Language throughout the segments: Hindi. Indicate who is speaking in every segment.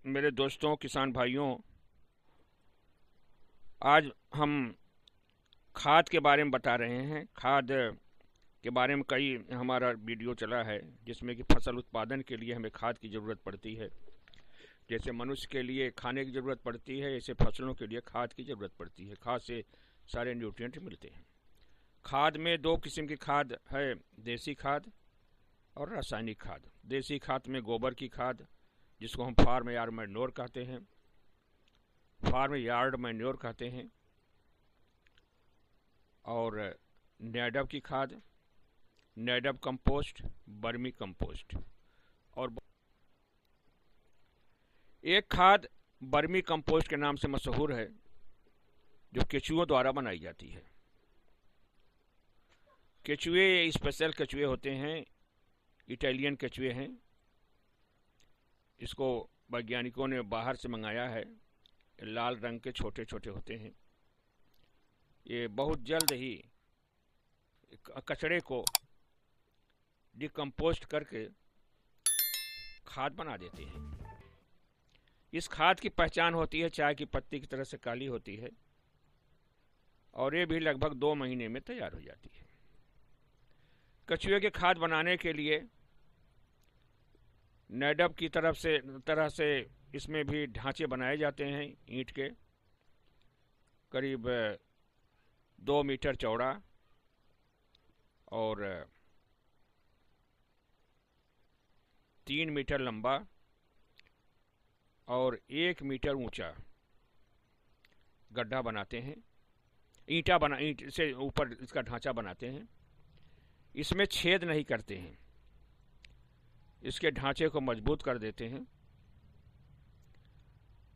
Speaker 1: मेरे दोस्तों, किसान भाइयों, आज हम खाद के बारे में बता रहे हैं। खाद के बारे में कई हमारा वीडियो चला है जिसमें कि फसल उत्पादन के लिए हमें खाद की ज़रूरत पड़ती है। जैसे मनुष्य के लिए खाने की ज़रूरत पड़ती है, ऐसे फसलों के लिए खाद की ज़रूरत पड़ती है। खाद से सारे न्यूट्रिएंट मिलते हैं। खाद में दो किस्म की खाद है, देसी खाद और रासायनिक खाद। देसी खाद में गोबर की खाद, जिसको हम फार्म यार्ड मैन्योर कहते हैं, और नैडव की खाद, नैडव कंपोस्ट, बर्मी कंपोस्ट। और एक खाद बर्मी कंपोस्ट के नाम से मशहूर है, जो केचुओं द्वारा बनाई जाती है। केचुए स्पेशल केचुए होते हैं, इटालियन केचुए हैं। इसको वैज्ञानिकों ने बाहर से मंगाया है। लाल रंग के छोटे छोटे होते हैं। ये बहुत जल्द ही कचड़े को डिकम्पोस्ट करके खाद बना देते हैं। इस खाद की पहचान होती है, चाय की पत्ती की तरह से काली होती है, और ये भी लगभग 2 महीने में तैयार हो जाती है। कछुए के खाद बनाने के लिए नैडव की तरह से इसमें भी ढांचे बनाए जाते हैं, ईंट के, करीब 2 मीटर चौड़ा और 3 मीटर लंबा और 1 मीटर ऊंचा गड्ढा बनाते हैं। ईंट से ऊपर इसका ढांचा बनाते हैं। इसमें छेद नहीं करते हैं, इसके ढांचे को मजबूत कर देते हैं।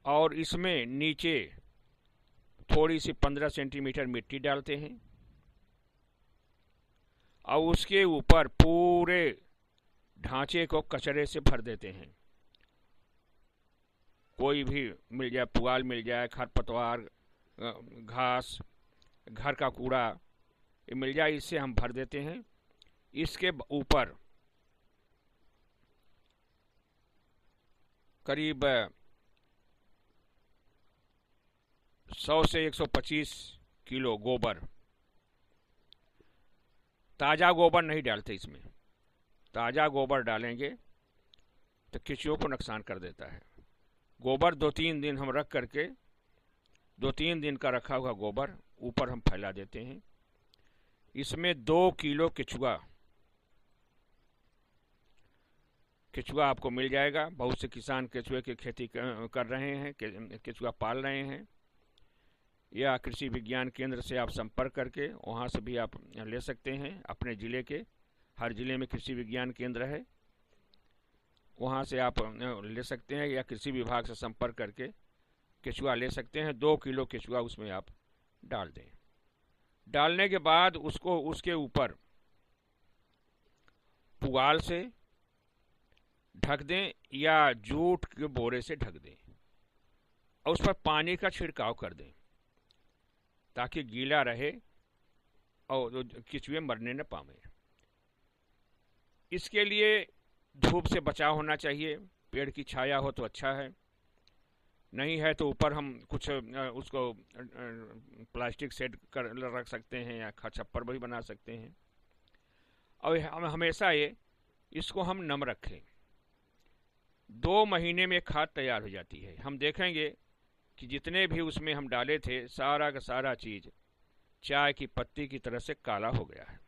Speaker 1: और इसमें नीचे थोड़ी सी 15 सेंटीमीटर मिट्टी डालते हैं और उसके ऊपर पूरे ढांचे को कचरे से भर देते हैं। कोई भी मिल जाए, पुआल मिल जाए, खरपतवार, घास, घर का कूड़ा, ये मिल जाए, इससे हम भर देते हैं। इसके ऊपर करीब 100 से 125 किलो गोबर, ताज़ा गोबर नहीं डालते इसमें। ताज़ा गोबर डालेंगे तो केचुओं को नुकसान कर देता है। गोबर 2-3 दिन हम रख करके, 2-3 दिन का रखा हुआ गोबर ऊपर हम फैला देते हैं। इसमें 2 किलो केचुआ आपको मिल जाएगा। बहुत से किसान केचुए की खेती कर रहे हैं, केचुआ पाल रहे हैं। या कृषि विज्ञान केंद्र से आप संपर्क करके वहाँ से भी आप ले सकते हैं। अपने ज़िले के हर ज़िले में कृषि विज्ञान केंद्र है, वहाँ से आप ले सकते हैं, या कृषि विभाग से संपर्क करके केचुआ ले सकते हैं। 2 किलो केचुआ उसमें आप डाल दें। डालने के बाद उसको उसके ऊपर पुआल से ढक दें या जूट के बोरे से ढक दें और उस पर पानी का छिड़काव कर दें ताकि गीला रहे और केचुए मरने न पावे। इसके लिए धूप से बचाव होना चाहिए। पेड़ की छाया हो तो अच्छा है, नहीं है तो ऊपर हम कुछ उसको प्लास्टिक सेट कर रख सकते हैं या छप्पर भी बना सकते हैं। और हम हमेशा इसको हम नम रखें। 2 महीने में खाद तैयार हो जाती है। हम देखेंगे कि जितने भी उसमें हम डाले थे, सारा का सारा चीज़ चाय की पत्ती की तरह से काला हो गया है।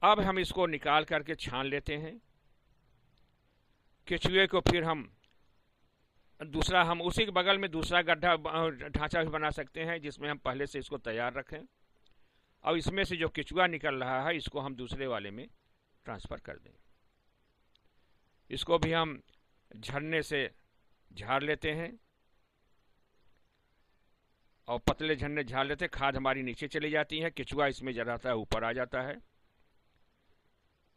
Speaker 1: अब हम इसको निकाल करके छान लेते हैं। केचुए को फिर हम उसी के बगल में दूसरा गड्ढा ढांचा भी बना सकते हैं, जिसमें हम पहले से इसको तैयार रखें। अब इसमें से जो केचुआ निकल रहा है, इसको हम दूसरे वाले में ट्रांसफ़र कर दें। इसको भी हम झरने से झाड़ लेते हैं और पतले झरने झाड़ लेते हैं। खाद हमारी नीचे चली जाती है, केचुआ इसमें जराता है, ऊपर आ जाता है।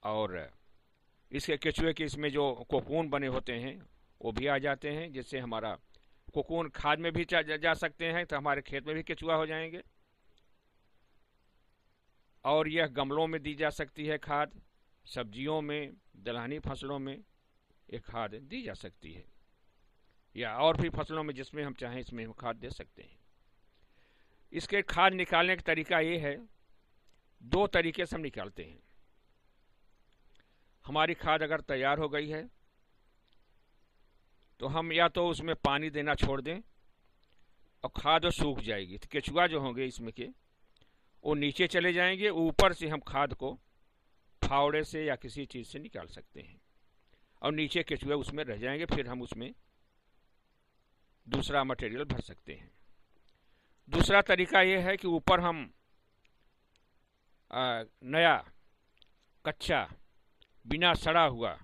Speaker 1: और इसके केचुए के इसमें जो कोकून बने होते हैं वो भी आ जाते हैं, जिससे हमारा कोकून खाद में भी जा सकते हैं, तो हमारे खेत में भी केचुआ हो जाएंगे। और यह गमलों में दी जा सकती है खाद, सब्जियों में, दलहनी फसलों में ये खाद दी जा सकती है। या और भी फसलों में जिसमें हम चाहें इसमें हम खाद दे सकते हैं। इसके खाद निकालने का तरीका ये है, दो तरीके से हम निकालते हैं। हमारी खाद अगर तैयार हो गई है तो हम या तो उसमें पानी देना छोड़ दें और खाद सूख जाएगी, तो केचुआ जो होंगे इसमें के वो नीचे चले जाएंगे। ऊपर से हम खाद को फावड़े से या किसी चीज़ से निकाल सकते हैं और नीचे केचुए उसमें रह जाएंगे। फिर हम उसमें दूसरा मटेरियल भर सकते हैं। दूसरा तरीका यह है कि ऊपर हम नया कच्चा बिना सड़ा हुआ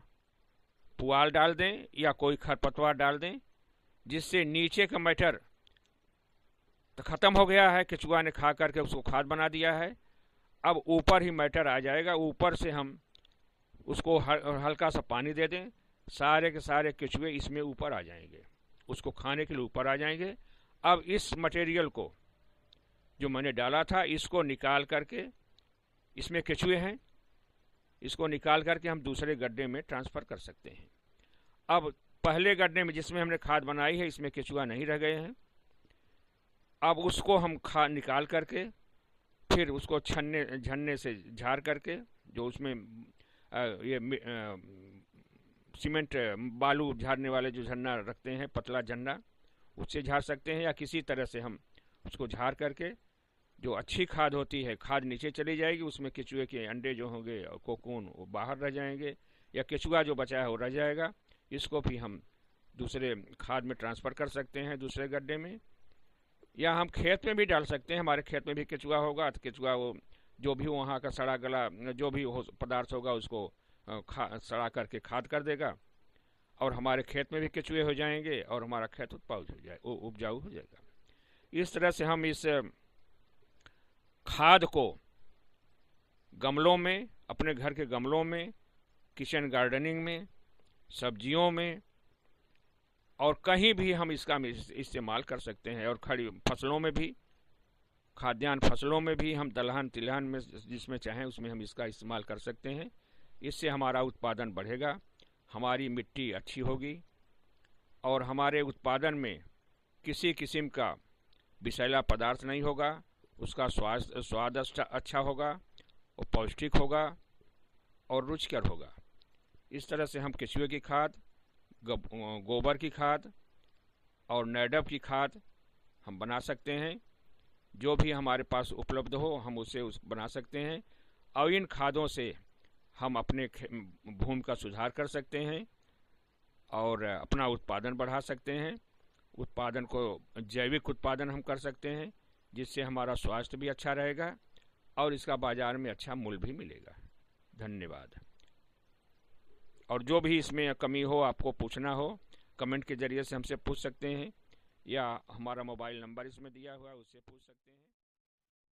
Speaker 1: पुआल डाल दें या कोई खरपतवार डाल दें, जिससे नीचे का मैटर तो ख़त्म हो गया है, केचुआ ने खा करके उसको खाद बना दिया है। अब ऊपर ही मैटर आ जाएगा, ऊपर से हम उसको हल्का सा पानी दे दें, सारे के सारे केचुए इसमें ऊपर आ जाएंगे, उसको खाने के लिए ऊपर आ जाएंगे। अब इस मटेरियल को जो मैंने डाला था इसको निकाल करके, इसमें केचुए हैं, इसको निकाल करके हम दूसरे गड्ढे में ट्रांसफ़र कर सकते हैं। अब पहले गड्ढे में जिसमें हमने खाद बनाई है इसमें केचुआ नहीं रह गए हैं। अब उसको हम निकाल करके फिर उसको झन्ने से झाड़ करके, जो उसमें ये सीमेंट बालू झाड़ने वाले जो झन्ना रखते हैं, पतला झन्ना, उससे झाड़ सकते हैं। या किसी तरह से हम उसको झाड़ करके जो अच्छी खाद होती है, खाद नीचे चली जाएगी, उसमें केचुए के अंडे जो होंगे और कोकून वो बाहर रह जाएंगे, या केचुआ जो बचा है वो रह जाएगा। इसको भी हम दूसरे खाद में ट्रांसफ़र कर सकते हैं, दूसरे गड्ढे में, या हम खेत में भी डाल सकते हैं। हमारे खेत में भी केचुआ होगा तो केचुआ वो जो भी वहाँ का सड़ा गला जो भी पदार्थ होगा उसको सड़ा करके खाद कर देगा और हमारे खेत में भी केचुए हो जाएंगे और हमारा खेत उपजाऊ हो जाएगा। इस तरह से हम इस खाद को गमलों में, अपने घर के गमलों में, किचन गार्डनिंग में, सब्जियों में और कहीं भी हम इसका इस्तेमाल कर सकते हैं। और खड़ी फसलों में भी, खाद्यान्न फसलों में भी हम दलहन तिलहन में जिसमें चाहें उसमें हम इसका इस्तेमाल कर सकते हैं। इससे हमारा उत्पादन बढ़ेगा, हमारी मिट्टी अच्छी होगी और हमारे उत्पादन में किसी किस्म का विषैला पदार्थ नहीं होगा, उसका स्वाद अच्छा होगा, वो पौष्टिक होगा और रुचिकर होगा। इस तरह से हम केचुए की खाद, गोबर की खाद और नैडब की खाद हम बना सकते हैं। जो भी हमारे पास उपलब्ध हो हम उसे बना सकते हैं और इन खादों से हम अपने भूमि का सुधार कर सकते हैं और अपना उत्पादन बढ़ा सकते हैं। उत्पादन को जैविक उत्पादन हम कर सकते हैं, जिससे हमारा स्वास्थ्य भी अच्छा रहेगा और इसका बाज़ार में अच्छा मूल्य भी मिलेगा। धन्यवाद। और जो भी इसमें कमी हो, आपको पूछना हो, कमेंट के ज़रिए से हमसे पूछ सकते हैं या हमारा मोबाइल नंबर इसमें दिया हुआ है, उससे पूछ सकते हैं।